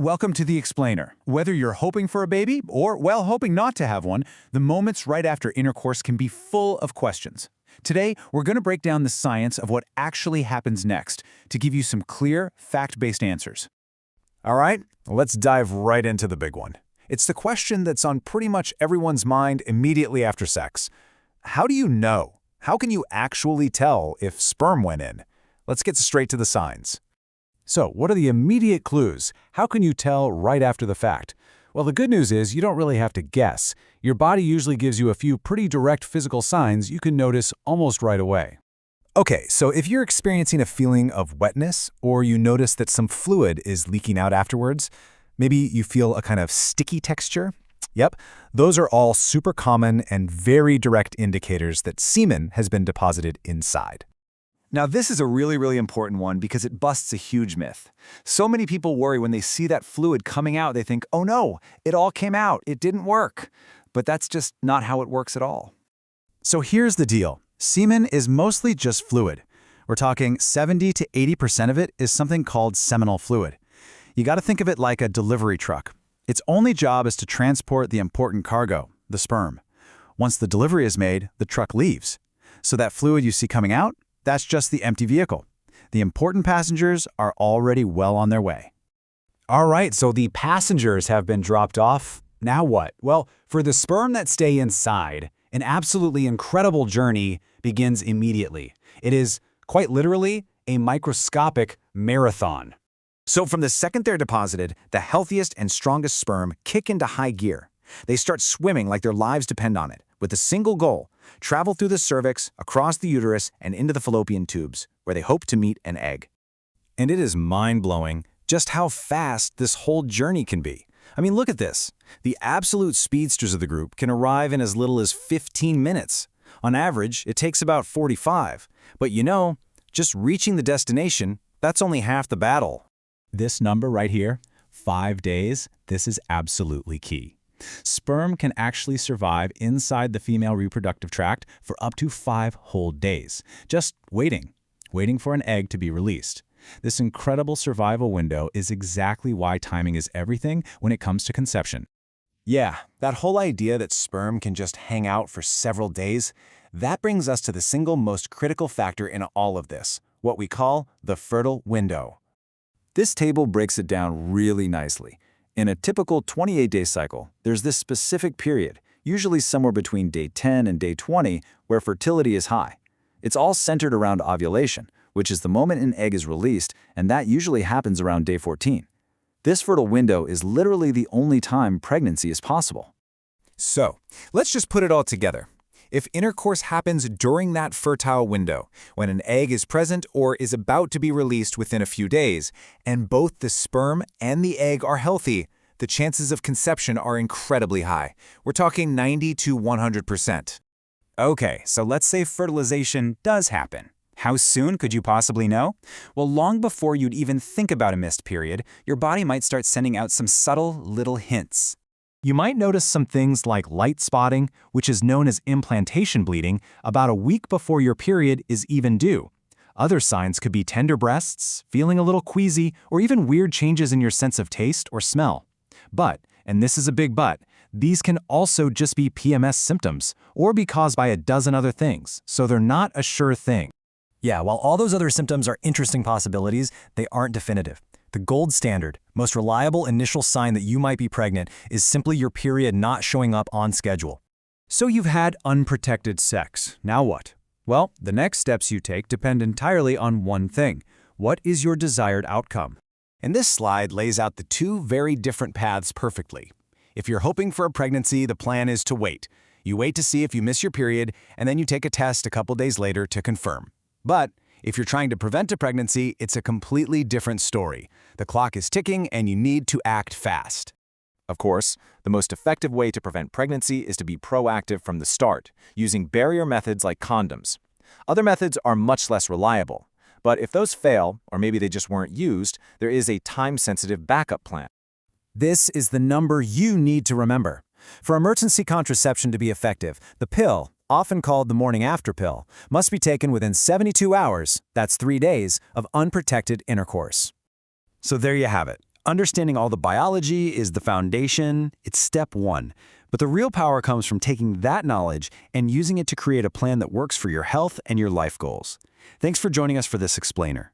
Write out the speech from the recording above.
Welcome to The Explainer. Whether you're hoping for a baby or, well, hoping not to have one, the moments right after intercourse can be full of questions. Today, we're going to break down the science of what actually happens next to give you some clear, fact-based answers. All right, let's dive right into the big one. It's the question that's on pretty much everyone's mind immediately after sex. How do you know? How can you actually tell if sperm went in? Let's get straight to the signs. So, what are the immediate clues? How can you tell right after the fact? Well, the good news is you don't really have to guess. Your body usually gives you a few pretty direct physical signs you can notice almost right away. Okay, so if you're experiencing a feeling of wetness or you notice that some fluid is leaking out afterwards, maybe you feel a kind of sticky texture. Yep, those are all super common and very direct indicators that semen has been deposited inside. Now, this is a really important one because it busts a huge myth. So many people worry when they see that fluid coming out, they think, oh no, it all came out, it didn't work. But that's just not how it works at all. So here's the deal. Semen is mostly just fluid. We're talking 70 to 80% of it is something called seminal fluid. You got to think of it like a delivery truck. Its only job is to transport the important cargo, the sperm. Once the delivery is made, the truck leaves. So that fluid you see coming out, that's just the empty vehicle. The important passengers are already well on their way. All right, so the passengers have been dropped off. Now what? Well, for the sperm that stay inside, an absolutely incredible journey begins immediately. It is, quite literally, a microscopic marathon. So from the second they're deposited, the healthiest and strongest sperm kick into high gear. They start swimming like their lives depend on it, with a single goal: travel through the cervix, across the uterus, and into the fallopian tubes, where they hope to meet an egg. And it is mind-blowing just how fast this whole journey can be. I mean, look at this. The absolute speedsters of the group can arrive in as little as 15 minutes. On average, it takes about 45. But you know, just reaching the destination, that's only half the battle. This number right here, 5 days, this is absolutely key. Sperm can actually survive inside the female reproductive tract for up to 5 whole days, just waiting for an egg to be released. This incredible survival window is exactly why timing is everything when it comes to conception. Yeah, that whole idea that sperm can just hang out for several days, that brings us to the single most critical factor in all of this, what we call the fertile window. This table breaks it down really nicely. In a typical 28-day cycle, there's this specific period, usually somewhere between day 10 and day 20, where fertility is high. It's all centered around ovulation, which is the moment an egg is released, and that usually happens around day 14. This fertile window is literally the only time pregnancy is possible. So, let's just put it all together. If intercourse happens during that fertile window, when an egg is present or is about to be released within a few days, and both the sperm and the egg are healthy, the chances of conception are incredibly high. We're talking 90 to 100%. Okay, so let's say fertilization does happen. How soon could you possibly know? Well, long before you'd even think about a missed period, your body might start sending out some subtle little hints. You might notice some things like light spotting, which is known as implantation bleeding, about a week before your period is even due. Other signs could be tender breasts, feeling a little queasy, or even weird changes in your sense of taste or smell. But, and this is a big but, these can also just be PMS symptoms, or be caused by a dozen other things, so they're not a sure thing. Yeah, while all those other symptoms are interesting possibilities, they aren't definitive. The gold standard, most reliable initial sign that you might be pregnant is simply your period not showing up on schedule. So you've had unprotected sex. Now what? Well, the next steps you take depend entirely on one thing. What is your desired outcome? And this slide lays out the two very different paths perfectly. If you're hoping for a pregnancy, the plan is to wait. You wait to see if you miss your period, and then you take a test a couple days later to confirm. But if you're trying to prevent a pregnancy, it's a completely different story. The clock is ticking and you need to act fast. Of course, the most effective way to prevent pregnancy is to be proactive from the start, using barrier methods like condoms. Other methods are much less reliable. But if those fail, or maybe they just weren't used, there is a time-sensitive backup plan. This is the number you need to remember. For emergency contraception to be effective, the pill, often called the morning after pill, must be taken within 72 hours, that's 3 days, of unprotected intercourse. So there you have it, Understanding all the biology is the foundation. It's step one. But the real power comes from taking that knowledge and using it to create a plan that works for your health and your life goals. Thanks for joining us for this explainer.